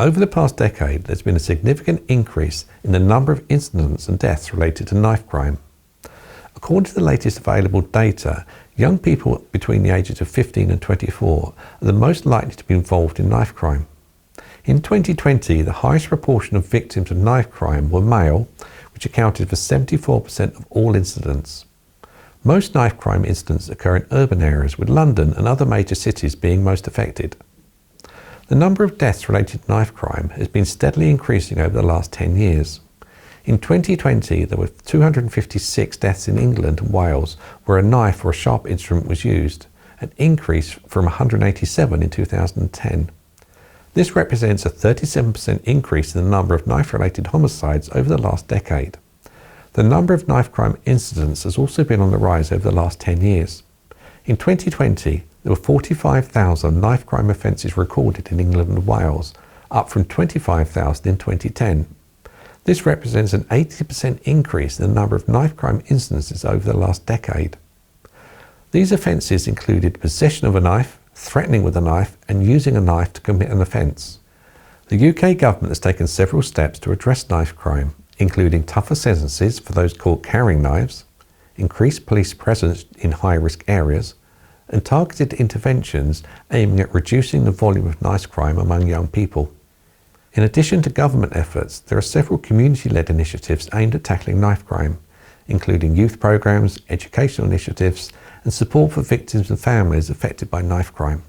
Over the past decade, there's been a significant increase in the number of incidents and deaths related to knife crime. According to the latest available data, young people between the ages of 15 and 24 are the most likely to be involved in knife crime. In 2020, the highest proportion of victims of knife crime were male, which accounted for 74% of all incidents. Most knife crime incidents occur in urban areas, with London and other major cities being most affected. The number of deaths related to knife crime has been steadily increasing over the last 10 years. In 2020, there were 256 deaths in England and Wales where a knife or a sharp instrument was used, an increase from 187 in 2010. This represents a 37% increase in the number of knife-related homicides over the last decade. The number of knife crime incidents has also been on the rise over the last 10 years. In 2020, there were 45,000 knife crime offences recorded in England and Wales, up from 25,000 in 2010. This represents an 80% increase in the number of knife crime incidences over the last decade. These offences included possession of a knife, threatening with a knife, and using a knife to commit an offence. The UK government has taken several steps to address knife crime, including tougher sentences for those caught carrying knives, increased police presence in high-risk areas, and targeted interventions aiming at reducing the volume of knife crime among young people. In addition to government efforts, there are several community-led initiatives aimed at tackling knife crime, including youth programs, educational initiatives, and support for victims and families affected by knife crime.